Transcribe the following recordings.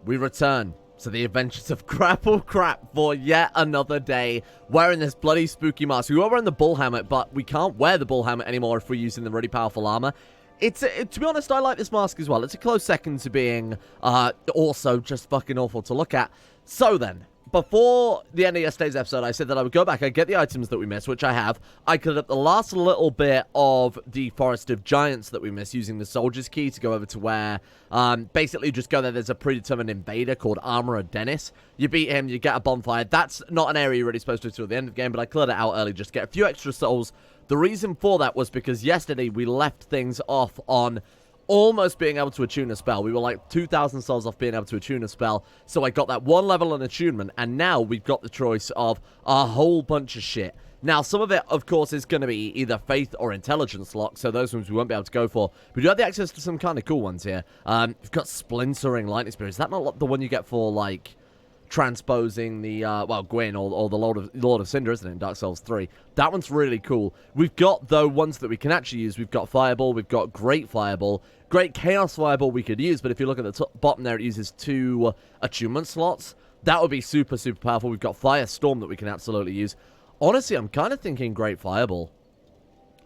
we return to the adventures of Grapple Krap for yet another day, wearing this bloody spooky mask. We were wearing the bull helmet, but we can't wear the bull helmet anymore if we're using the really powerful armor. To be honest, I like this mask as well. It's a close second to being also just fucking awful to look at. So then, before the end of yesterday's episode, I said that I would go back, I'd get the items that we missed, which I have. I could have the last little bit of the Forest of Giants that we missed using the Soldier's Key to go over to where, basically just go there. There's a predetermined invader called Armorer Dennis. You beat him, you get a bonfire. That's not an area you're really supposed to do at the end of the game, but I cleared it out early just to get a few extra souls. The reason for that was because yesterday we left things off on almost being able to attune a spell. We were like 2,000 souls off being able to attune a spell. So I got that one level in attunement, and now we've got the choice of a whole bunch of shit. Now, some of it, of course, is going to be either faith or intelligence lock, so those ones we won't be able to go for. We do have the access to some kind of cool ones here. We've got Splintering Lightning Spear. Is that not the one you get for, like, transposing the, well, Gwyn or the Lord of Cinder, isn't it, in Dark Souls 3? That one's really cool. We've got, though, ones that we can actually use. We've got Fireball, we've got Great Fireball. Great Chaos Fireball we could use, but if you look at the bottom there, it uses 2 attunement slots. That would be super, super powerful. We've got Firestorm that we can absolutely use. Honestly, I'm kind of thinking Great Fireball.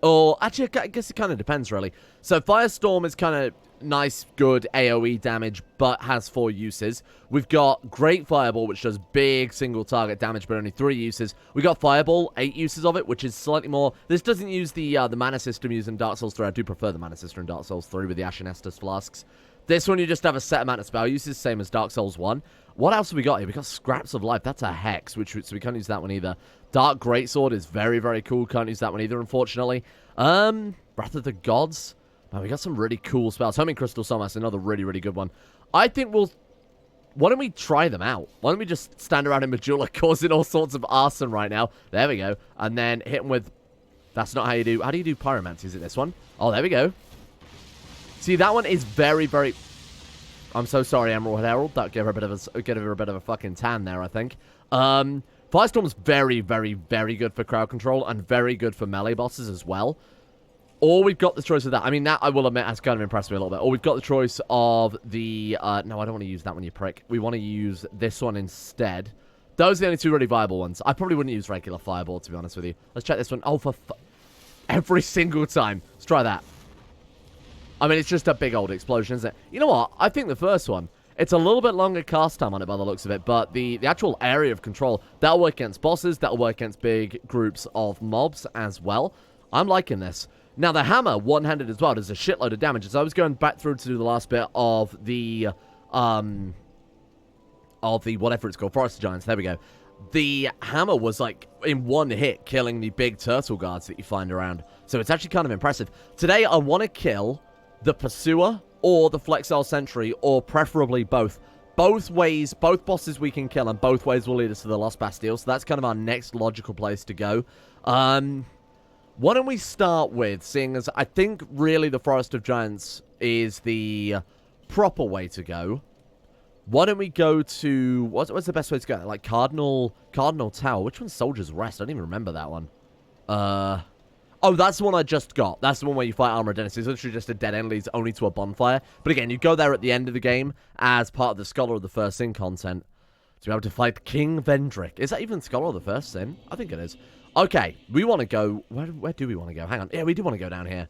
Or, actually, I guess it kind of depends, really. So, Firestorm is kind of nice, good AoE damage, but has 4 uses. We've got Great Fireball, which does big single target damage, but only 3 uses. We got Fireball, 8 uses of it, which is slightly more. This doesn't use the mana system used in Dark Souls 3. I do prefer the mana system in Dark Souls 3 with the Ashen Estus flasks. This one, you just have a set amount of spell uses, same as Dark Souls 1. What else have we got here? We got Scraps of Life. That's a Hex, so we can't use that one either. Dark Greatsword is very, very cool. Can't use that one either, unfortunately. Wrath of the Gods. Man, we got some really cool spells. Homing Crystal Summons, another really, really good one. I think why don't we try them out? Why don't we just stand around in Majula causing all sorts of arson right now? There we go. And then hit them with... That's not how you do... How do you do Pyromancy? Is it this one? Oh, there we go. See, that one is very, very... I'm so sorry, Emerald Herald. That gave her a bit of a fucking tan there, I think. Firestorm's very, very, very good for crowd control and very good for melee bosses as well. Or we've got the choice of that. I mean, that, I will admit, has kind of impressed me a little bit. Or we've got the choice of the... no, I don't want to use that one, you prick. We want to use this one instead. Those are the only 2 really viable ones. I probably wouldn't use regular Fireball, to be honest with you. Let's check this one. Oh, every single time. Let's try that. I mean, it's just a big old explosion, isn't it? You know what? I think the first one, it's a little bit longer cast time on it by the looks of it, but the actual area of control, that'll work against bosses, that'll work against big groups of mobs as well. I'm liking this. Now, the hammer, one-handed as well, does a shitload of damage. As I was going back through to do the last bit of the whatever it's called, Forest of Giants, there we go. The hammer was, like, in one hit, killing the big turtle guards that you find around. So it's actually kind of impressive. Today, I want to kill the Pursuer or the Flexile Sentry, or preferably both. Both ways, both bosses we can kill, and both ways will lead us to the Lost Bastille. So that's kind of our next logical place to go. Why don't we start with, seeing as I think really the Forest of Giants is the proper way to go. Why don't we go to, what's the best way to go? Like Cardinal Tower. Which one's Soldier's Rest? I don't even remember that one. Oh, that's the one I just got. That's the one where you fight Armorer Dennis. It's literally just a dead end, leads only to a bonfire. But again, you go there at the end of the game as part of the Scholar of the First Sin content to be able to fight King Vendrick. Is that even Scholar of the First Sin? I think it is. Okay, we want to go... Where do we want to go? Hang on. Yeah, we do want to go down here.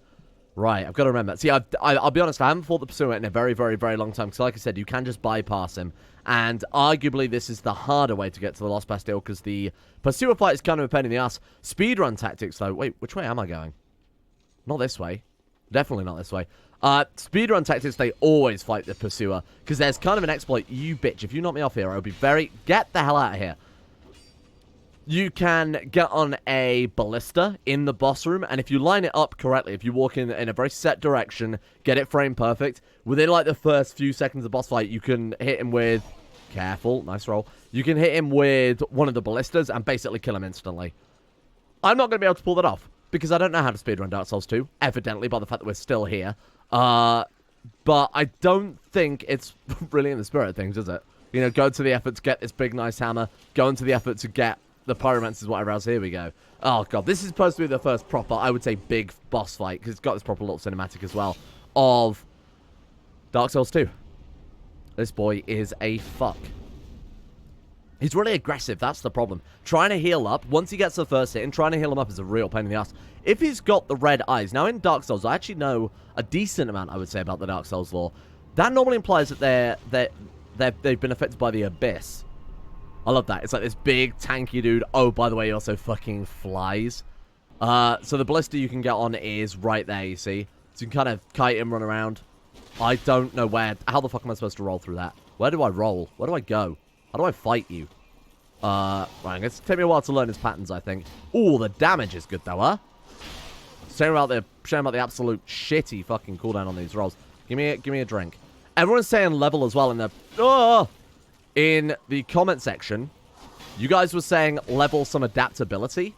Right, I've got to remember. See, I'll be honest, I haven't fought the Pursuer in a very, very, very long time. Because like I said, you can just bypass him. And arguably, this is the harder way to get to the Lost Bastille. Because the Pursuer fight is kind of a pain in the ass. Speedrun tactics, though. Wait, which way am I going? Not this way. Definitely not this way. Speedrun tactics, they always fight the Pursuer. Because there's kind of an exploit. You bitch, if you knock me off here, I'll be very... Get the hell out of here. You can get on a ballista in the boss room, and if you line it up correctly, if you walk in a very set direction, get it frame perfect, within like the first few seconds of boss fight, you can hit him with... Careful, nice roll. You can hit him with one of the ballistas and basically kill him instantly. I'm not going to be able to pull that off, because I don't know how to speedrun Dark Souls 2, evidently by the fact that we're still here. But I don't think it's really in the spirit of things, is it? You know, go to the effort to get this big, nice hammer, go into the effort to get... The pyromancers, whatever else. Here we go. Oh, God. This is supposed to be the first proper, I would say, big boss fight. Because it's got this proper little cinematic as well. Of Dark Souls 2. This boy is a fuck. He's really aggressive, that's the problem. Trying to heal up, once he gets the first hit, and trying to heal him up is a real pain in the ass. If he's got the red eyes, now in Dark Souls, I actually know a decent amount, I would say, about the Dark Souls lore. That normally implies that they've been affected by the abyss. I love that. It's like this big, tanky dude. Oh, by the way, he also fucking flies. So the ballista you can get on is right there, you see. So you can kind of kite him, run around. I don't know where. How the fuck am I supposed to roll through that? Where do I roll? Where do I go? How do I fight you? Right, it's take me a while to learn his patterns, I think. Ooh, the damage is good, though, huh? Shame about the absolute shitty fucking cooldown on these rolls. Give me a drink. Everyone's saying level as well in the comment section. You guys were saying level some adaptability.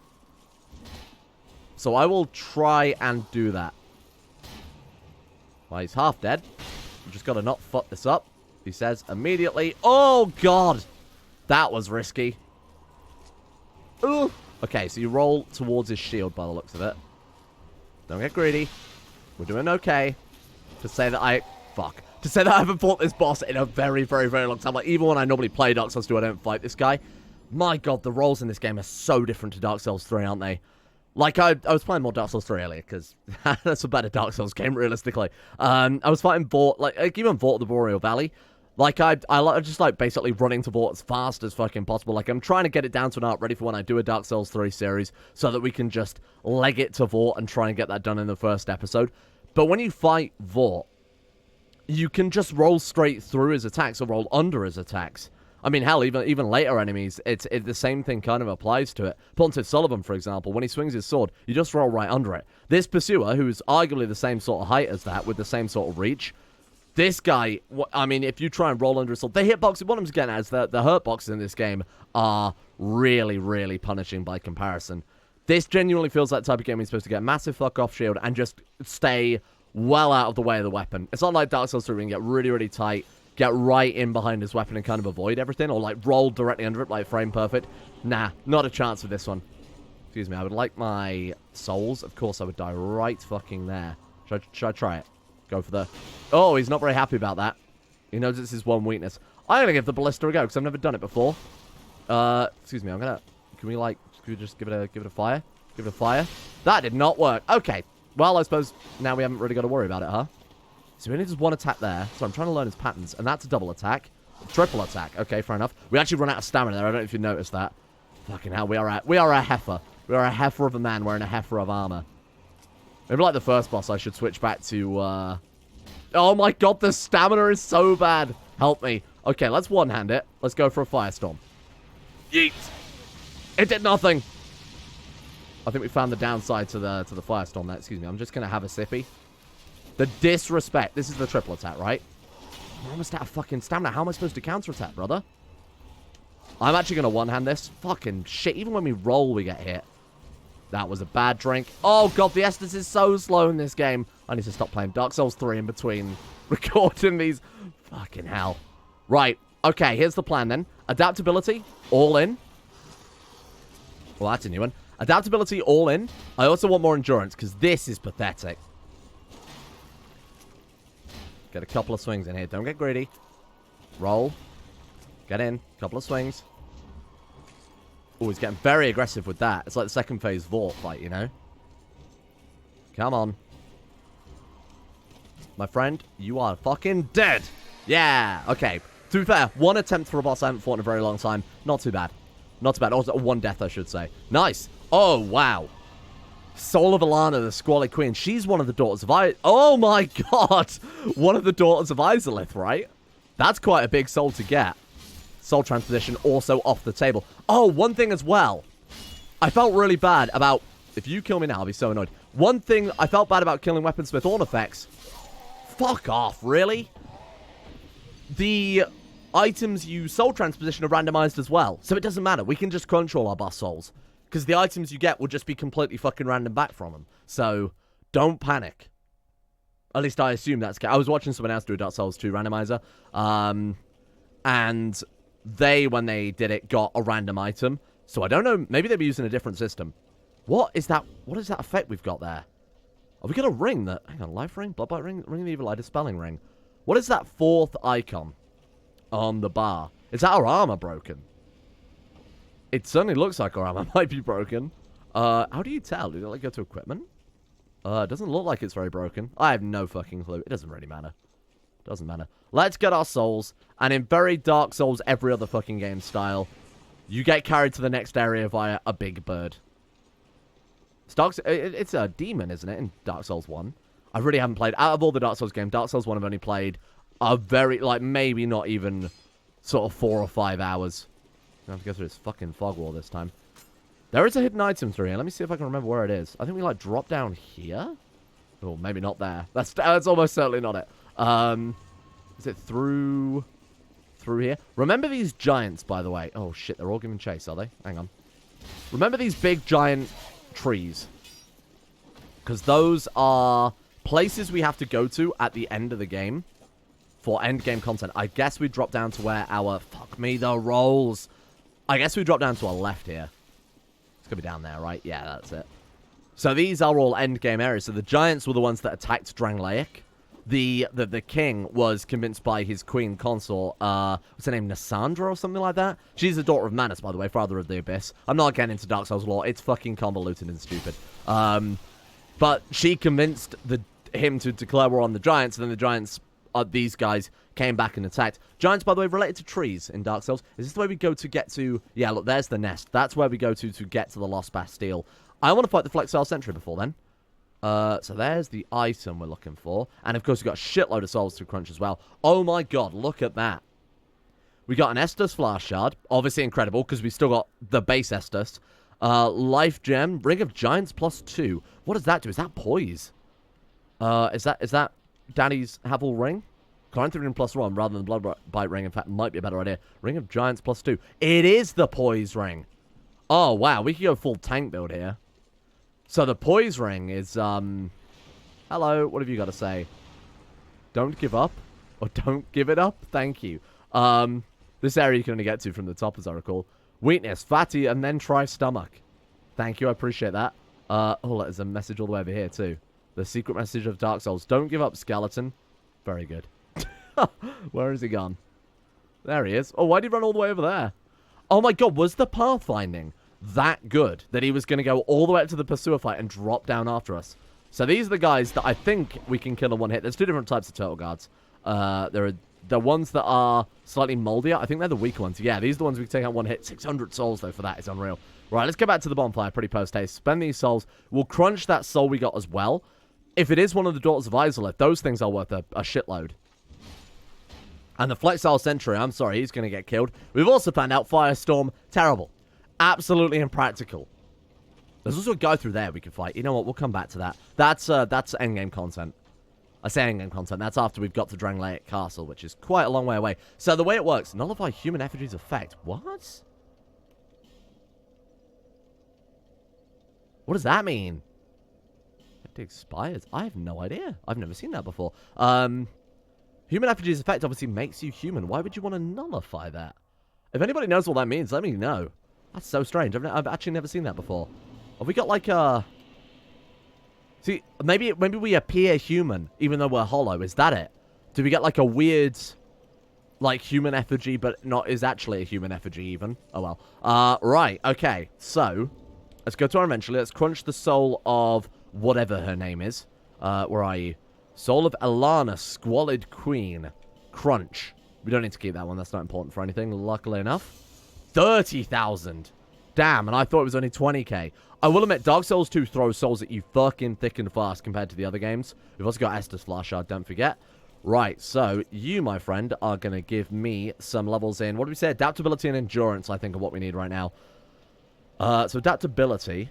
So I will try and do that. Well, he's half dead. You just got to not fuck this up. He says immediately. Oh, God. That was risky. Ooh. Okay, so you roll towards his shield by the looks of it. Don't get greedy. We're doing okay. To say that I haven't fought this boss in a very, very, very long time. Like, even when I normally play Dark Souls 2, I don't fight this guy. My God, the rolls in this game are so different to Dark Souls 3, aren't they? Like, I was playing more Dark Souls 3 earlier, because that's a better Dark Souls game, realistically. I was fighting Vort, like even Vort of the Boreal Valley. Like, I just, like, basically running to Vort as fast as fucking possible. Like, I'm trying to get it down to an art ready for when I do a Dark Souls 3 series, so that we can just leg it to Vort and try and get that done in the first episode. But when you fight Vort, you can just roll straight through his attacks or roll under his attacks. I mean, hell, even later enemies, the same thing kind of applies to it. Pontiff Sullivan, for example, when he swings his sword, you just roll right under it. This Pursuer, who's arguably the same sort of height as that, with the same sort of reach, this guy, I mean, if you try and roll under his sword, the hitboxes, what I'm getting at is the hurt boxes in this game are really, really punishing by comparison. This genuinely feels like the type of game you're supposed to get a massive fuck-off shield and just stay well out of the way of the weapon. It's not like Dark Souls 3 where you can get really, really tight, get right in behind his weapon and kind of avoid everything, or like roll directly under it, like frame perfect. Nah, not a chance with this one. Excuse me, I would like my souls. Of course, I would die right fucking there. Should I try it? Go for the... Oh, he's not very happy about that. He knows it's his one weakness. I'm going to give the ballista a go, because I've never done it before. Excuse me, I'm going to... Can we just give it a fire? Give it a fire? That did not work. Okay. Well, I suppose now we haven't really got to worry about it, huh? So we only does one attack there. So I'm trying to learn his patterns. And that's a double attack. Triple attack. Okay, fair enough. We actually run out of stamina there. I don't know if you noticed that. Fucking hell, we are a heifer. We are a heifer of a man wearing a heifer of armor. Maybe like the first boss, I should switch back to, Oh my God, the stamina is so bad. Help me. Okay, let's one-hand it. Let's go for a firestorm. Yeet. It did nothing. I think we found the downside to the firestorm there. Excuse me, I'm just going to have a sippy. The disrespect. This is the triple attack, right? I'm almost out of fucking stamina. How am I supposed to counterattack, brother? I'm actually going to one-hand this. Fucking shit. Even when we roll, we get hit. That was a bad drink. Oh, God, the Estus is so slow in this game. I need to stop playing Dark Souls 3 in between recording these. Fucking hell. Right. Okay, here's the plan, then. Adaptability, all in. Well, that's a new one. Adaptability, all in. I also want more endurance, because this is pathetic. Get a couple of swings in here. Don't get greedy. Roll. Get in. Couple of swings. Oh, he's getting very aggressive with that. It's like the second phase Vort fight, you know? Come on. My friend, you are fucking dead. Yeah. Okay. To be fair, one attempt for a boss I haven't fought in a very long time. Not too bad. Not too bad. Also, one death, I should say. Nice. Oh, wow. Soul of Alana, the Squally Queen. She's one of the daughters of Oh, my God. One of the daughters of Izalith, right? That's quite a big soul to get. Soul transposition also off the table. Oh, one thing as well. I felt really bad about... If you kill me now, I'll be so annoyed. One thing I felt bad about killing Weaponsmith Ornifex. Fuck off, really? The items you soul transposition are randomized as well. So it doesn't matter. We can just crunch all our boss souls. Because the items you get will just be completely fucking random back from them. So, don't panic. At least I assume that's... I was watching someone else do a Dark Souls 2 randomizer. And... they, when they did it, got a random item. So I don't know. Maybe they were using a different system. What is that? What is that effect we've got there? Have we got a ring that... Hang on. Life ring? Bloodbite ring? Ring of the Evil Eye? Dispelling ring? What is that fourth icon? on the bar. Is that our armor broken? It certainly looks like our armor might be broken. How do you tell? Did it, like, go to equipment? It doesn't look like it's very broken. I have no fucking clue. It doesn't really matter. Doesn't matter. Let's get our souls. And in very Dark Souls, every other fucking game style, you get carried to the next area via a big bird. It's a demon, isn't it, in Dark Souls 1? I really haven't played. Out of all the Dark Souls games, Dark Souls 1 I've only played a very, like, maybe not even sort of 4 or 5 hours. I have to go through this fucking fog wall this time. There is a hidden item through here. Let me see if I can remember where it is. I think we, like, drop down here? Oh, maybe not there. That's almost certainly not it. Is it through here? Remember these giants, by the way. Oh, shit. They're all giving chase, are they? Hang on. Remember these big, giant trees. Because those are places we have to go to at the end of the game for end game content. I guess we drop down to where our... Fuck me, the rolls. I guess we drop down to our left here. It's going to be down there, right? Yeah, that's it. So these are all end game areas. So the giants were the ones that attacked Drangleic. The king was convinced by his queen consort, what's her name, Nassandra or something like that? She's the daughter of Manus, by the way, father of the Abyss. I'm not getting into Dark Souls lore. It's fucking convoluted and stupid. But she convinced him to declare war on the giants, and then the giants, these guys, came back and attacked. Giants, by the way, related to trees in Dark Souls. Is this the way we go to get to... Yeah, look, there's the nest. That's where we go to get to the Lost Bastille. I want to fight the Flexile Sentry before then. So there's the item we're looking for. And, of course, we've got a shitload of souls to crunch as well. Oh, my God, look at that. We got an Estus Flash Shard. Obviously incredible, because we still got the base Estus. Life Gem. Ring of Giants +2. What does that do? Is that poise? Is that Danny's Havel Ring? Climb Ring +1 rather than Blood Bite Ring. In fact, might be a better idea. Ring of Giants +2. It is the Poise Ring. Oh, wow. We could go full tank build here. So the Poise Ring is, hello. What have you got to say? Don't give up. Or don't give it up. Thank you. This area you can only get to from the top, as I recall. Weakness, fatty, and then try stomach. Thank you. I appreciate that. Oh, there's a message all the way over here, too. The secret message of Dark Souls. Don't give up, skeleton. Very good. Where has he gone? There he is. Oh, why did he run all the way over there? Oh my God, was the pathfinding that good that he was going to go all the way up to the pursuer fight and drop down after us? So these are the guys that I think we can kill in one hit. There's two different types of turtle guards. There are the ones that are slightly moldier. I think they're the weaker ones. Yeah, these are the ones we can take out one hit. 600 souls, though, for that. It's unreal. Right, let's get back to the bonfire pretty post-haste. Spend these souls. We'll crunch that soul we got as well. If it is one of the Daughters of Izalith, those things are worth a shitload. And the Flexile Sentry, I'm sorry, he's going to get killed. We've also found out Firestorm, terrible. Absolutely impractical. There's also a guy through there we can fight. You know what, we'll come back to that. That's endgame content. I say endgame content, that's after we've got to Drangleic Castle, which is quite a long way away. So the way it works, nullify human effigy's effect. What? What does that mean? It expires? I have no idea. I've never seen that before. Human effigy's effect obviously makes you human. Why would you want to nullify that? If anybody knows what that means, let me know. That's so strange. I've actually never seen that before. Have we got like a... See, maybe we appear human, even though we're hollow. Is that it? Do we get like a weird, like, human effigy, but not is actually a human effigy even? Oh, well. Right, okay. So, let's go to our inventory. Let's crunch the soul of whatever her name is. Where are you? Soul of Alana, Squalid Queen. Crunch. We don't need to keep that one. That's not important for anything, luckily enough. 30,000. Damn, and I thought it was only 20k. I will admit, Dark Souls 2 throws souls at you fucking thick and fast compared to the other games. We've also got Estus Flash Shard, don't forget. Right, so you, my friend, are going to give me some levels in. What did we say? Adaptability and endurance, I think, are what we need right now. So adaptability.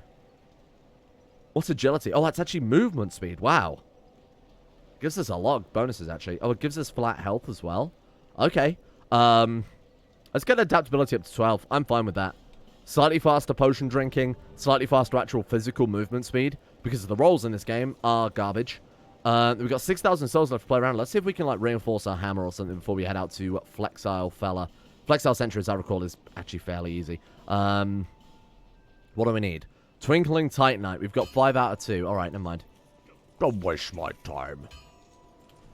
What's agility? Oh, that's actually movement speed. Wow. Gives us a lot of bonuses, actually. Oh, it gives us flat health as well. Okay. Let's get adaptability up to 12. I'm fine with that. Slightly faster potion drinking. Slightly faster actual physical movement speed. Because the rolls in this game are garbage. We've got 6,000 souls left to play around. Let's see if we can, like, reinforce our hammer or something before we head out to Flexile Fella. Flexile Sentry, as I recall, is actually fairly easy. What do we need? Twinkling Titanite. We've got 5 out of 2. Alright, never mind. Don't waste my time.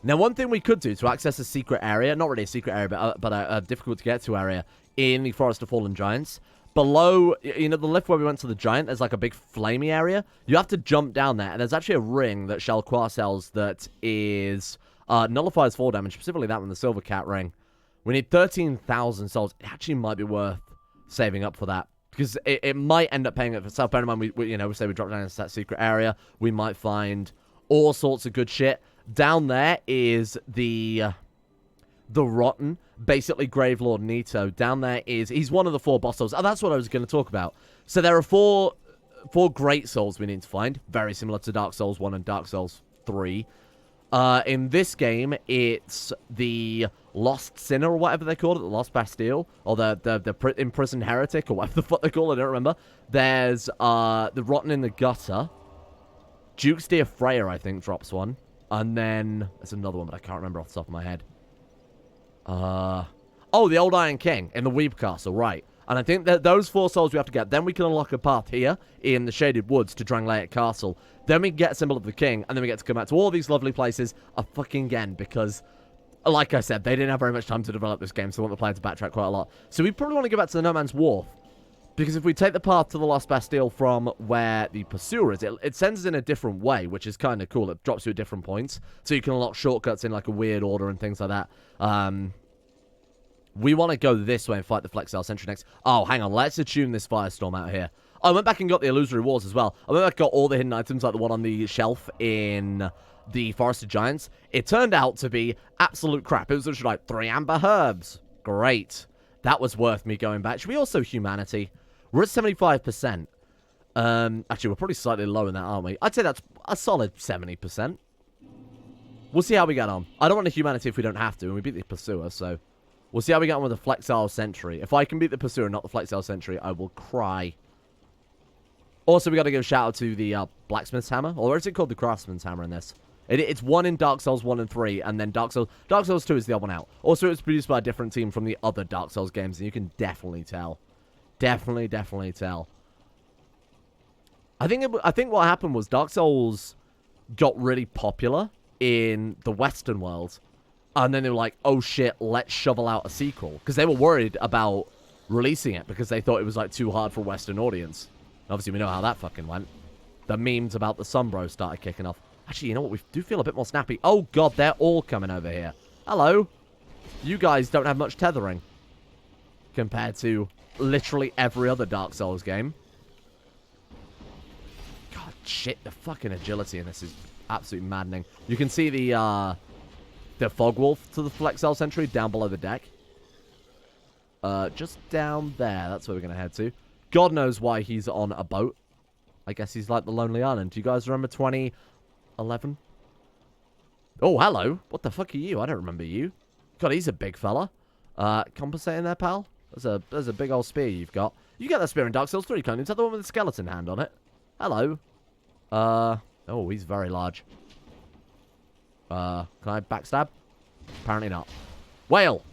Now, one thing we could do to access a secret area, not really a secret area, but a difficult to get to area in the Forest of Fallen Giants, below, you know, the lift where we went to the giant, there's like a big flamey area. You have to jump down there, and there's actually a ring that Shell sells that is nullifies fall damage, specifically that one, the Silver Cat ring. We need 13,000 souls. It actually might be worth saving up for that, because it might end up paying it for itself. Bear in mind, we say we drop down into that secret area, we might find all sorts of good shit. Down there is the Rotten, basically Gravelord Nito. Down there he's one of the 4 boss souls. Oh, that's what I was going to talk about. So there are four great souls we need to find, very similar to Dark Souls 1 and Dark Souls 3. In this game, it's the Lost Sinner, or whatever they call it, the Lost Bastille, or the Imprisoned Heretic, or whatever the fuck they call it, I don't remember. There's the Rotten in the Gutter. Duke's Dear Freya, I think, drops one. And then there's another one, but I can't remember off the top of my head. Oh, the Old Iron King in the Weeb Castle, right. And I think that those 4 souls we have to get. Then we can unlock a path here in the Shaded Woods to Drangleic Castle. Then we get Symbol of the King, and then we get to come back to all these lovely places again, because, like I said, they didn't have very much time to develop this game, so I want the player to backtrack quite a lot. So we probably want to go back to the No Man's Wharf, because if we take the path to the Lost Bastille from where the Pursuer is, it sends us in a different way, which is kind of cool. It drops you at different points, so you can unlock shortcuts in like a weird order and things like that. We want to go this way and fight the Flexile Sentry next. Oh, hang on. Let's attune this Firestorm out here. I went back and got the Illusory Walls as well. I went back and got all the hidden items, like the one on the shelf in the Forest of Giants. It turned out to be absolute crap. It was literally like 3 amber herbs. Great. That was worth me going back. Should we also humanity? We're at 75%. Actually, we're probably slightly lower than that, aren't we? I'd say that's a solid 70%. We'll see how we get on. I don't want a humanity if we don't have to, and we beat the Pursuer, so we'll see how we get on with the Flexile Sentry. If I can beat the Pursuer, not the Flexile Sentry, I will cry. Also, we got to give a shout out to the Blacksmith's Hammer, or is it called the Craftsman's Hammer in this? It's one in Dark Souls 1 and 3, and then Dark Souls 2 is the other one out. Also, it's produced by a different team from the other Dark Souls games, and you can definitely tell. Definitely tell. I think what happened was Dark Souls got really popular in the Western world, and then they were like, oh shit, let's shovel out a sequel, because they were worried about releasing it because they thought it was like too hard for a Western audience. Obviously, we know how that fucking went. The memes about the Sunbro started kicking off. Actually, you know what? We do feel a bit more snappy. Oh, God, they're all coming over here. Hello. You guys don't have much tethering compared to literally every other Dark Souls game. God, shit. The fucking agility in this is absolutely maddening. You can see the Fog Wolf to the Flexile Sentry down below the deck. Just down there. That's where we're going to head to. God knows why he's on a boat. I guess he's like the Lonely Island. Do you guys remember 2011? Oh, hello. What the fuck are you? I don't remember you. God, he's a big fella. Compensating there, pal? There's a big old spear you've got. You get that spear in Dark Souls 3, can't you? Is that the one with the skeleton hand on it? Hello. Oh, he's very large. Can I backstab? Apparently not. Whale!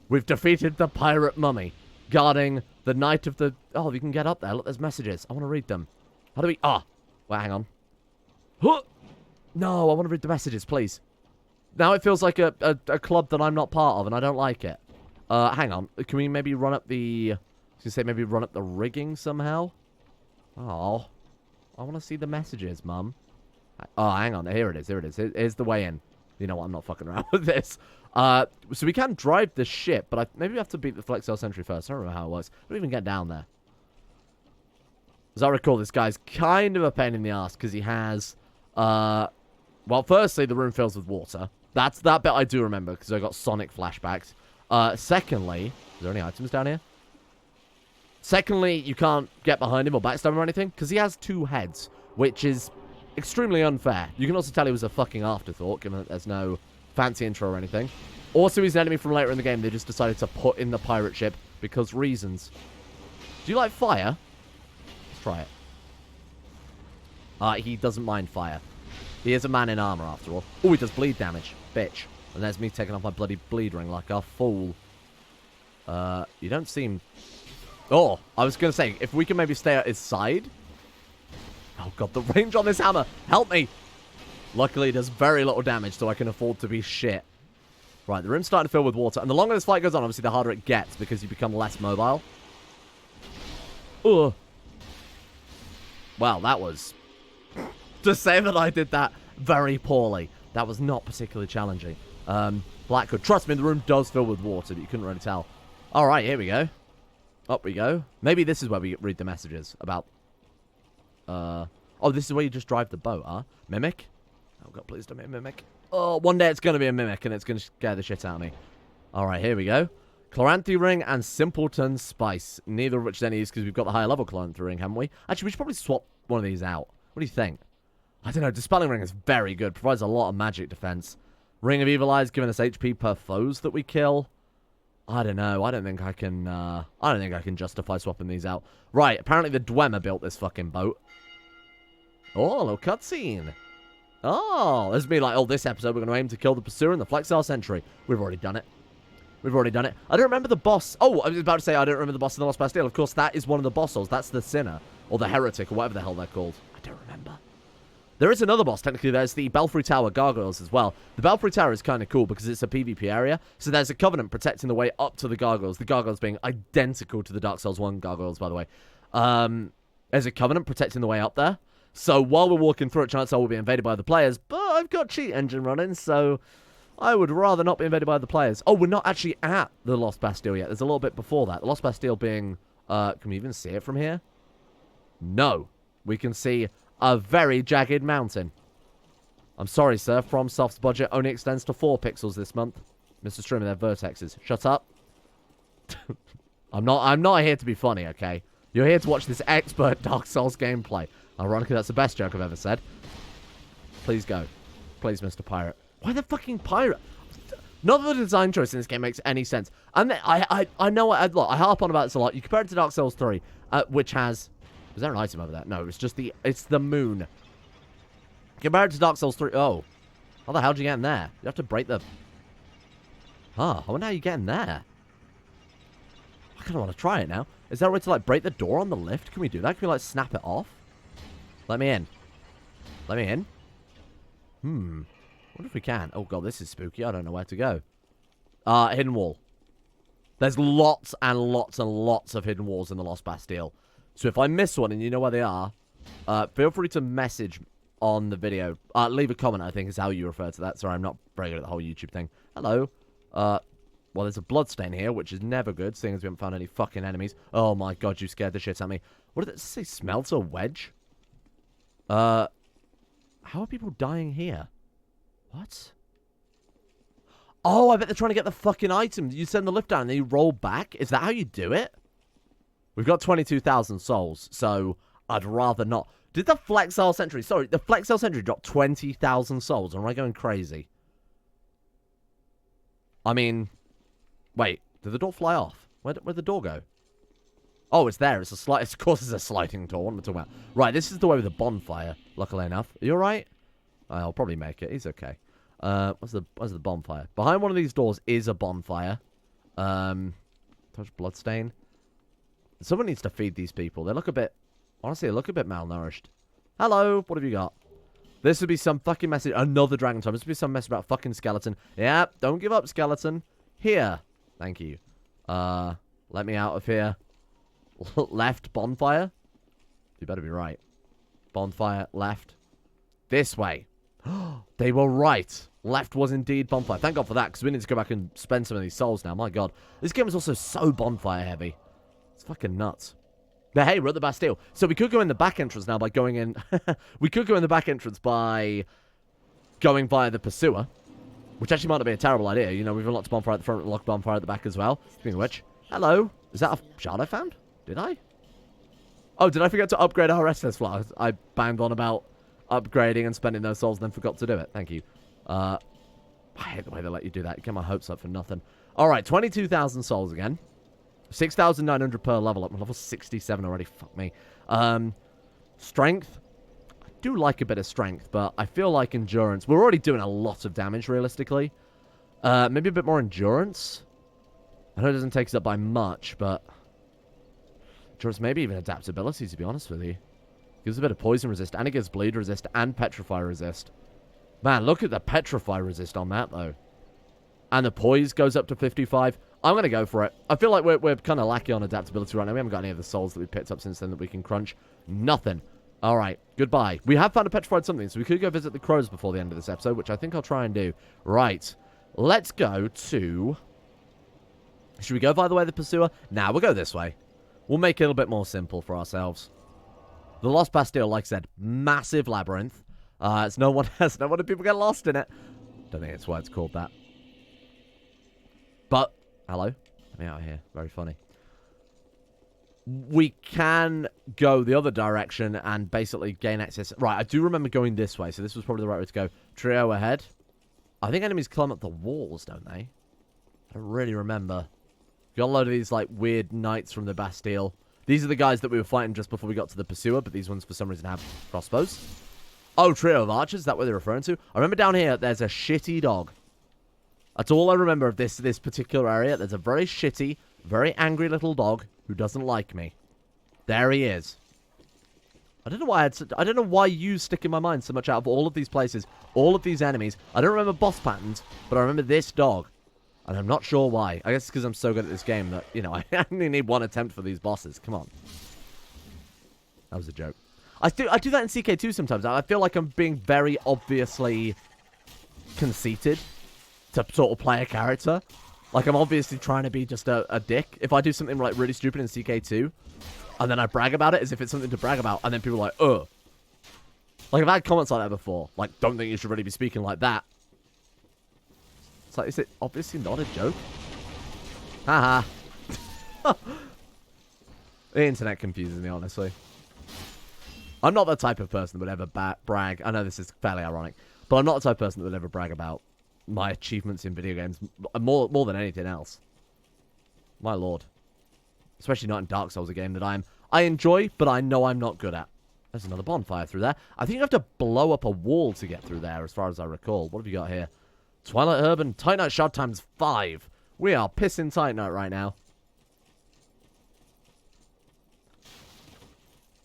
We've defeated the pirate mummy. Guarding the Knight of the... Oh, you can get up there. Look, there's messages. I want to read them. How do we... Ah! Wait, hang on. Huh! No, I want to read the messages, please. Now it feels like a club that I'm not part of, and I don't like it. Hang on. Can we maybe run up the... I was going to say maybe run up the rigging somehow? Oh. I want to see the messages, Mum. Oh, hang on. Here it is. Here it is. Here's the way in. You know what? I'm not fucking around with this. So we can drive the ship, but maybe we have to beat the Flexile Sentry first. I don't remember how it works. I don't even get down there. As I recall, this guy's kind of a pain in the ass because he has... well, firstly, the room fills with water. That bit I do remember because I got Sonic flashbacks. Secondly... Is there any items down here? Secondly, you can't get behind him or backstab him or anything because he has 2 heads, which is extremely unfair. You can also tell he was a fucking afterthought, given that there's no fancy intro or anything. Also, he's an enemy from later in the game. They just decided to put in the pirate ship because reasons. Do you like fire? Let's try it. He doesn't mind fire. He is a man in armor, after all. Oh, he does bleed damage. Bitch. And there's me taking off my bloody bleed ring like a fool. You don't seem... Oh, I was going to say, if we can maybe stay at his side... Oh, God, the range on this hammer. Help me. Luckily, it does very little damage, so I can afford to be shit. Right, the room's starting to fill with water. And the longer this fight goes on, obviously, the harder it gets because you become less mobile. Ugh. Well, that was... to say that I did that very poorly. That was not particularly challenging. Blackwood. Trust me, the room does fill with water, but you couldn't really tell. Alright, here we go. Up we go. Maybe this is where we read the messages about... Oh, this is where you just drive the boat, huh? Mimic? Oh, God, please don't be a mimic. Oh, one day it's going to be a mimic, and it's going to scare the shit out of me. Alright, here we go. Chloranthy Ring and Simpleton Spice. Neither of which is any use because we've got the higher level Chloranthy Ring, haven't we? Actually, we should probably swap one of these out. What do you think? I don't know. Dispelling Ring is very good. Provides a lot of magic defense. Ring of Evil Eyes giving us HP per foes that we kill. I don't know. I don't think I can justify swapping these out. Right. Apparently the Dwemer built this fucking boat. Oh, a little cutscene. Oh, this would be like, oh, this episode we're going to aim to kill the Pursuer and the Flexile Sentry. We've already done it. We've already done it. I don't remember the boss. Oh, I was about to say I don't remember the boss in the Lost Bastille. Of course, that is one of the bosses. That's the Sinner. Or the Heretic, or whatever the hell they're called. I don't remember. There is another boss, technically. There's the Belfry Tower Gargoyles as well. The Belfry Tower is kind of cool because it's a PvP area. So there's a Covenant protecting the way up to the Gargoyles. The Gargoyles being identical to the Dark Souls 1 Gargoyles, by the way. There's a Covenant protecting the way up there. So while we're walking through it, chances are we'll be invaded by other players. But I've got Cheat Engine running, so I would rather not be invaded by other players. Oh, we're not actually at the Lost Bastille yet. There's a little bit before that. The Lost Bastille being... can we even see it from here? No. We can see a very jagged mountain. I'm sorry, sir. FromSoft's budget only extends to 4 pixels this month. Mr. Streamer, their vertexes. Shut up. I'm not here to be funny, okay? You're here to watch this expert Dark Souls gameplay. Ironically, that's the best joke I've ever said. Please go. Please, Mr. Pirate. Why the fucking pirate? None of the design choice in this game makes any sense. And I know look, I harp on about this a lot. You compare it to Dark Souls 3, which has... Is there an item over there? No, it's just it's the moon. Compared to Dark Souls 3... Oh. How the hell did you get in there? You have to break the... Huh. I wonder how you get in there. I kind of want to try it now. Is there a way to, like, break the door on the lift? Can we do that? Can we, like, snap it off? Let me in. Let me in. What if we can? Oh, God, this is spooky. I don't know where to go. Hidden wall. There's lots and lots and lots of hidden walls in the Lost Bastille. So if I miss one and you know where they are, feel free to message on the video. Leave a comment, I think, is how you refer to that. Sorry, I'm not very good at the whole YouTube thing. Hello. Well, there's a bloodstain here, which is never good, seeing as we haven't found any fucking enemies. Oh, my God, you scared the shit out of me. What did it say? Smelter wedge? How are people dying here? What? Oh, I bet they're trying to get the fucking item. You send the lift down and then you roll back? Is that how you do it? We've got 22,000 souls, so I'd rather not. Did the Flexile Sentry... Sorry, the Flexile Sentry dropped 20,000 souls. Am I going crazy? I mean... Wait, did the door fly off? Where'd the door go? Oh, it's there. It's a slide. Of course, it's a sliding door. What am I talking about? Right, this is the way with the bonfire. Luckily enough. Are you alright? I'll probably make it. He's okay. Where's the bonfire? Behind one of these doors is a bonfire. Touch bloodstain. Someone needs to feed these people. They look a bit... Honestly, they look a bit malnourished. Hello. What have you got? This would be some fucking message. Another dragon time. This would be some message about fucking skeleton. Yeah, don't give up, skeleton. Here. Thank you. Let me out of here. Left, bonfire. You better be right. Bonfire, left. This way. They were right. Left was indeed bonfire. Thank God for that, because we need to go back and spend some of these souls now. My God. This game is also so bonfire heavy. It's fucking nuts. But hey, we're at the Bastille. So we could go in the back entrance now by going in... we could go in the back entrance by going via the Pursuer. Which actually might not be a terrible idea. You know, we've unlocked bonfire at the front, unlocked bonfire at the back as well. Speaking of which, hello. Is that a shard I found? Did I? Oh, did I forget to upgrade our SS flowers? I banged on about upgrading and spending those souls and then forgot to do it. Thank you. I hate the way they let you do that. You get my hopes up for nothing. Alright, 22,000 souls again. 6,900 per level up. I'm level 67 already. Fuck me. Strength. I do like a bit of strength, but I feel like endurance. We're already doing a lot of damage, realistically. Maybe a bit more endurance. I know it doesn't take us up by much, but... endurance, maybe even adaptability, to be honest with you. Gives a bit of poison resist, and it gives bleed resist, and petrify resist. Man, look at the petrify resist on that, though. And the poise goes up to 55. I'm going to go for it. I feel like we're kind of lacking on adaptability right now. We haven't got any of the souls that we picked up since then that we can crunch. Nothing. All right, goodbye. We have found a petrified something, so we could go visit the crows before the end of this episode, which I think I'll try and do. Right, let's go to... Should we go by the way of the pursuer? Nah, we'll go this way. We'll make it a little bit more simple for ourselves. The Lost Bastille, like I said, massive labyrinth. It's no one if people get lost in it. Don't think it's why it's called that. But, hello. Let me out of here. Very funny. We can go the other direction and basically gain access. Right, I do remember going this way, so this was probably the right way to go. Trio ahead. I think enemies climb up the walls, don't they? I don't really remember. Got a load of these, like, weird knights from the Bastille. These are the guys that we were fighting just before we got to the pursuer, but these ones, for some reason, have crossbows. Oh, trio of archers? Is that what they're referring to? I remember down here, there's a shitty dog. That's all I remember of this particular area. There's a very shitty, very angry little dog who doesn't like me. There he is. I don't know why I don't know why you stick in my mind so much out of all of these places, all of these enemies. I don't remember boss patterns, but I remember this dog. And I'm not sure why. I guess it's because I'm so good at this game that, you know, I only need one attempt for these bosses. Come on. That was a joke. I do that in CK2 sometimes. I feel like I'm being very obviously conceited to sort of play a character. Like, I'm obviously trying to be just a dick. If I do something, like, really stupid in CK2, and then I brag about it as if it's something to brag about, and then people are like, ugh. Like, I've had comments like that before. Like, don't think you should really be speaking like that. It's like, is it obviously not a joke? Haha. The internet confuses me, honestly. I'm not the type of person that would ever brag. I know this is fairly ironic, but I'm not the type of person that would ever brag about my achievements in video games more than anything else. My lord. Especially not in Dark Souls, a game that I enjoy, but I know I'm not good at. There's another bonfire through there. I think you have to blow up a wall to get through there, as far as I recall. What have you got here? Twilight Herb and Titanite Shard times 5. We are pissing Titanite right now.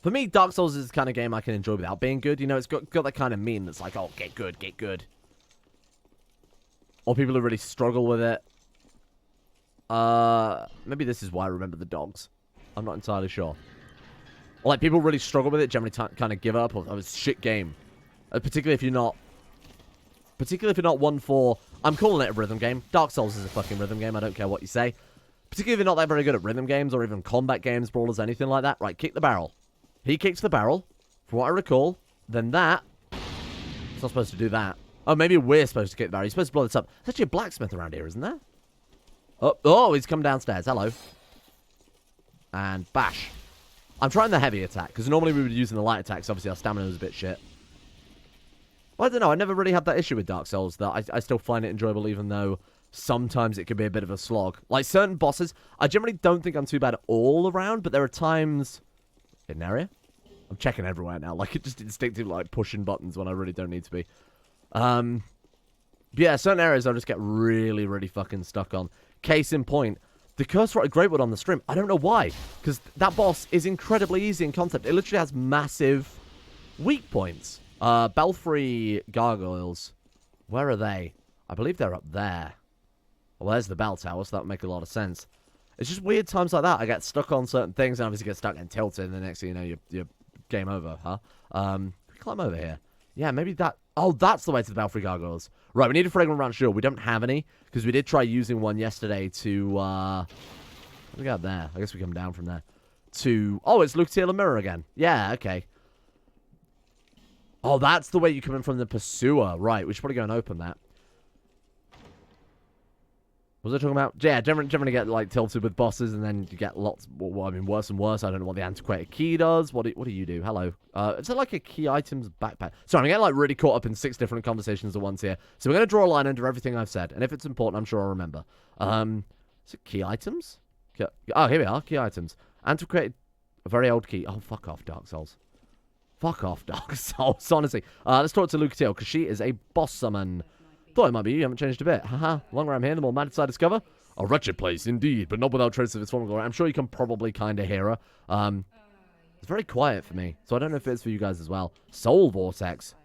For me, Dark Souls is the kind of game I can enjoy without being good. You know, it's got that kind of meme that's like, oh, get good, get good. Or people who really struggle with it. Maybe this is why I remember the dogs. I'm not entirely sure. Or like, people really struggle with it, generally kind of give up. Or, oh, it's a shit game. Particularly if you're not one for... I'm calling it a rhythm game. Dark Souls is a fucking rhythm game. I don't care what you say. Particularly if you're not that very good at rhythm games or even combat games, brawlers, anything like that. Right, kick the barrel. He kicks the barrel, from what I recall. Then that... It's not supposed to do that. Oh, maybe we're supposed to kick the barrel. He's supposed to blow this up. There's actually a blacksmith around here, isn't there? Oh, he's come downstairs. Hello. And bash. I'm trying the heavy attack, because normally we would be using the light attacks. Obviously, our stamina was a bit shit. Well, I don't know. I never really had that issue with Dark Souls, that I still find it enjoyable, even though sometimes it can be a bit of a slog. Like, certain bosses, I generally don't think I'm too bad all around, but there are times... Hidden area? I'm checking everywhere now. Like, it just instinctively, like, pushing buttons when I really don't need to be. Yeah, certain areas I'll just get really, really fucking stuck on. Case in point, the Curse Rotted Greatwood on the stream. I don't know why, because that boss is incredibly easy in concept. It literally has massive weak points. Belfry Gargoyles. Where are they? I believe they're up there. Well, there's the bell tower, so that would make a lot of sense. It's just weird times like that. I get stuck on certain things, and obviously get stuck and tilted, and the next thing you know, you're game over, huh? Can we climb over here? Yeah, maybe that... Oh, that's the way to the Belfry Gargoyles. Right, we need a Fragrant Ranch Jewel. We don't have any, because we did try using one yesterday to, What do we got there? I guess we come down from there. To... Oh, it's Lucatiel Mirror again. Yeah, okay. Oh, that's the way you come in from the Pursuer. Right, we should probably go and open that. What was I talking about? Yeah, generally get, like, tilted with bosses, and then you get lots... Well, I mean, worse and worse. I don't know what the Antiquated Key does. What do you do? Hello. Is it like a key items backpack? Sorry, I'm getting, like, really caught up in 6 different conversations at once here. So we're going to draw a line under everything I've said. And if it's important, I'm sure I'll remember. Is it key items? Oh, here we are. Key items. Antiquated... A very old key. Oh, fuck off, Dark Souls. Fuck off, Dark Souls, honestly. Let's talk to Lucatiel, because she is a boss summon. Thought it might be you, haven't changed a bit. Haha, the longer I'm here, the more mad I discover. A wretched place, indeed, but not without trace of its former glory. I'm sure you can probably kind of hear her. It's very quiet for me, so I don't know if it's for you guys as well. Soul Vortex.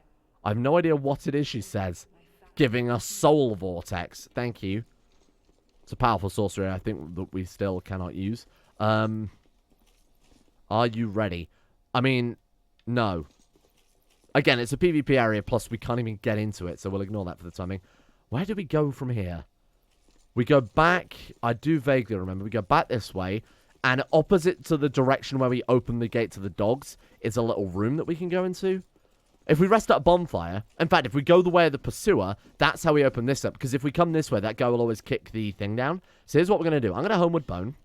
I have no idea what it is, she says. Giving us soul vortex. Thank you. It's a powerful sorcery I think that we still cannot use. Are you ready? I mean, no. Again, it's a PvP area, plus we can't even get into it, so we'll ignore that for the timing. Where do we go from here? We go back, I do vaguely remember, we go back this way, and opposite to the direction where we open the gate to the dogs is a little room that we can go into. If we rest at a bonfire, in fact, if we go the way of the pursuer, that's how we open this up, because if we come this way, that guy will always kick the thing down. So here's what we're going to do. I'm going to homeward bone.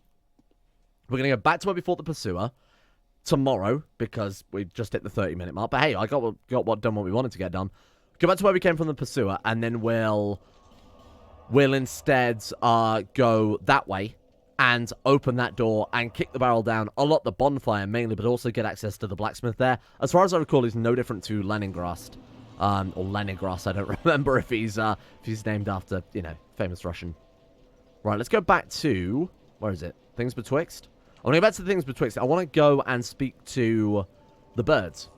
We're going to go back to where we fought the pursuer tomorrow, because we just hit the 30-minute mark. But hey, I got done what we wanted to get done. Go back to where we came from the pursuer, and then we'll instead go that way and open that door and kick the barrel down, unlock the bonfire mainly, but also get access to the blacksmith there. As far as I recall, he's no different to Leningrad. Or Leningrad, I don't remember if he's named after, you know, famous Russian. Right, let's go back to, where is it? Things Betwixt? I want to go back to the Things Betwixt. I want to go and speak to the birds.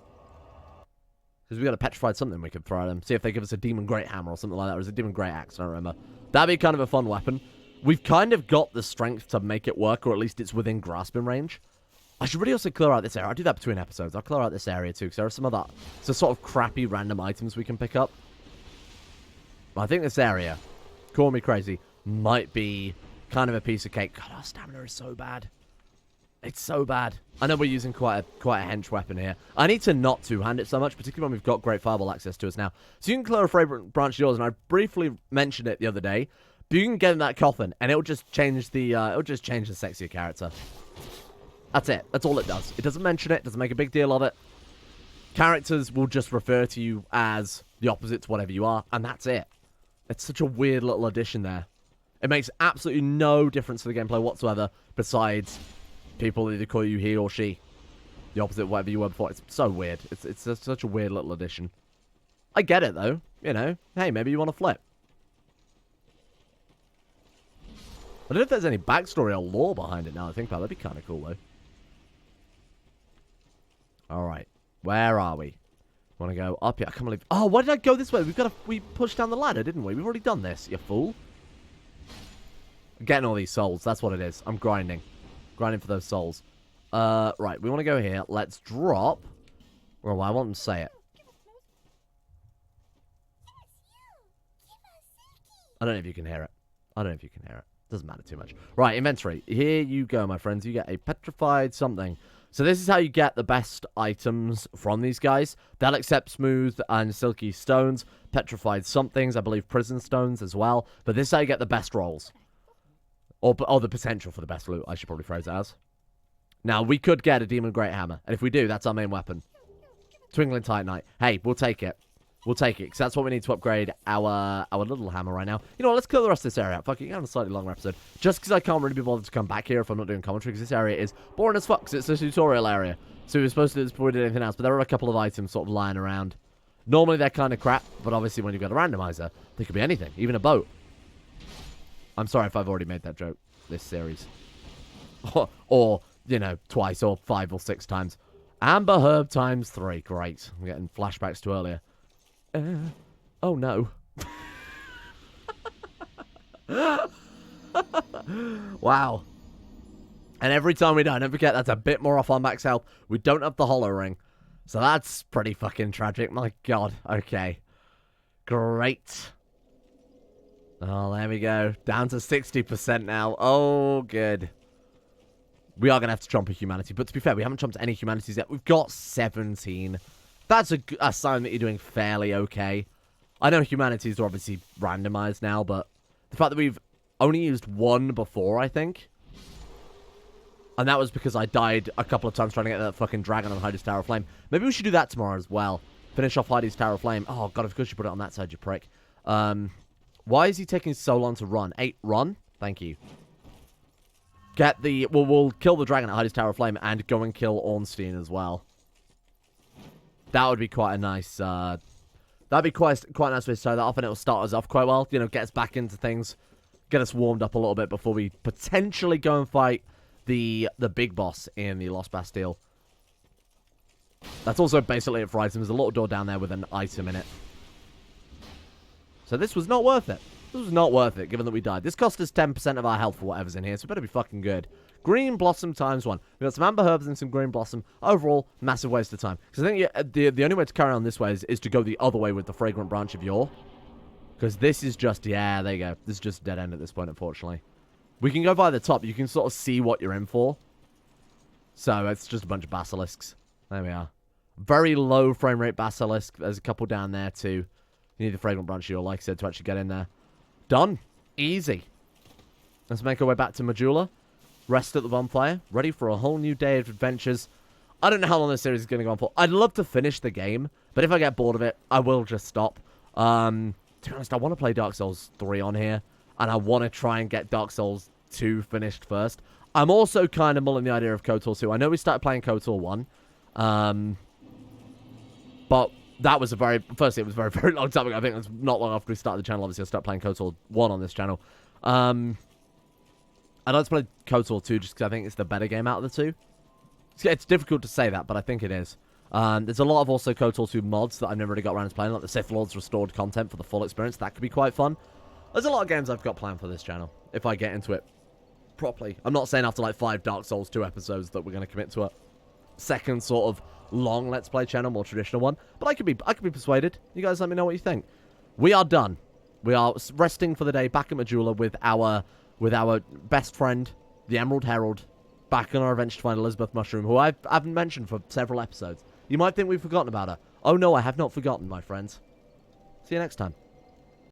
Because we got a petrified something we could throw at them. See if they give us a demon great hammer or something like that. Or is it demon great axe? I don't remember. That'd be kind of a fun weapon. We've kind of got the strength to make it work, or at least it's within grasping range. I should really also clear out this area. I'll do that between episodes. I'll clear out this area too, because there are some other sort of crappy random items we can pick up. But I think this area, call me crazy, might be kind of a piece of cake. God, our stamina is so bad. It's so bad. I know we're using quite a hench weapon here. I need to not two-hand it so much, particularly when we've got great fireball access to us now. So you can clear a fragrant branch of yours, and I briefly mentioned it the other day. But you can get in that coffin, and it'll just change the sexier character. That's it. That's all it does. It doesn't mention it. Doesn't make a big deal of it. Characters will just refer to you as the opposite to whatever you are, and that's it. It's such a weird little addition there. It makes absolutely no difference to the gameplay whatsoever, besides people either call you he or she. The opposite of whatever you were before. It's so weird. It's just such a weird little addition. I get it, though. You know, hey, maybe you want to flip. I don't know if there's any backstory or lore behind it now I think about it. That'd be kind of cool, though. Alright. Where are we? Want to go up here? I can't believe... Oh, why did I go this way? We pushed down the ladder, didn't we? We've already done this, you fool. I'm getting all these souls. That's what it is. I'm grinding. Grinding for those souls. Right. We want to go here. Let's drop... Well, I want them to say it. I don't know if you can hear it. I don't know if you can hear it. Doesn't matter too much. Right, inventory. Here you go, my friends. You get a petrified something. So this is how you get the best items from these guys. They'll accept smooth and silky stones, petrified somethings, I believe prison stones as well. But this is how you get the best rolls. Or the potential for the best loot, I should probably phrase it as. Now, we could get a Demon Great Hammer. And if we do, that's our main weapon. Twinkling Titanite. Hey, we'll take it. We'll take it, because that's what we need to upgrade our little hammer right now. You know what, let's clear the rest of this area out. Fuck it, have a slightly longer episode. Just because I can't really be bothered to come back here if I'm not doing commentary, because this area is boring as fuck, 'cause it's a tutorial area. So we were supposed to do this before we did anything else, but there are a couple of items sort of lying around. Normally they're kind of crap, but obviously when you've got a randomizer, they could be anything, even a boat. I'm sorry if I've already made that joke this series. Or you know, twice or 5 or 6 times. Amber Herb times 3, great. I'm getting flashbacks to earlier. Oh no. Wow. And every time we die, don't forget that's a bit more off our max health. We don't have the hollow ring. So that's pretty fucking tragic. My god. Okay. Great. Oh, there we go. Down to 60% now. Oh, good. We are going to have to jump a humanity. But to be fair, we haven't jumped any humanities yet. We've got 17. That's a sign that you're doing fairly okay. I know humanities are obviously randomized now, but the fact that we've only used 1 before, I think. And that was because I died a couple of times trying to get that fucking dragon on Heidi's Tower of Flame. Maybe we should do that tomorrow as well. Finish off Heidi's Tower of Flame. Oh, God, of course you put it on that side, you prick. Why is he taking so long to run? 8, run? Thank you. Get the... Well, we'll kill the dragon at Heidi's Tower of Flame and go and kill Ornstein as well. That would be quite a nice... that'd be quite a nice way to start that off, and it'll start us off quite well. You know, get us back into things. Get us warmed up a little bit before we potentially go and fight the big boss in the Lost Bastille. That's also basically it for items. There's a little door down there with an item in it. So this was not worth it. This was not worth it, given that we died. This cost us 10% of our health for whatever's in here, so it better be fucking good. Green Blossom ×1. We got some Amber Herbs and some Green Blossom. Overall, massive waste of time. Because I think the only way to carry on this way is to go the other way with the Fragrant Branch of Yore. Because this is just, yeah, there you go. This is just a dead end at this point, unfortunately. We can go via the top. You can sort of see what you're in for. So, it's just a bunch of basilisks. There we are. Very low frame rate basilisk. There's a couple down there, too. You need the Fragrant Branch of Yore, like I said, to actually get in there. Done. Easy. Let's make our way back to Majula. Rest at the bonfire. Ready for a whole new day of adventures. I don't know how long this series is going to go on for. I'd love to finish the game, but if I get bored of it, I will just stop. To be honest, I want to play Dark Souls 3 on here, and I want to try and get Dark Souls 2 finished first. I'm also kind of mulling the idea of KOTOR 2. I know we started playing KOTOR 1, but that was firstly, it was a very, very long time ago. I think it was not long after we started the channel. Obviously, I started playing KOTOR 1 on this channel. I'd like to play KOTOR 2 just because I think it's the better game out of the two. It's difficult to say that, but I think it is. There's a lot of also KOTOR 2 mods that I've never really got around to playing, like the Sith Lord's restored content for the full experience. That could be quite fun. There's a lot of games I've got planned for this channel, if I get into it properly. I'm not saying after like 5 Dark Souls 2 episodes that we're going to commit to a second sort of long Let's Play channel, more traditional one. But I could be persuaded. You guys let me know what you think. We are done. We are resting for the day back at Majula with our best friend, the Emerald Herald, back on our adventure to find Elizabeth Mushroom, who I haven't mentioned for several episodes. You might think we've forgotten about her. Oh no, I have not forgotten, my friends. See you next time.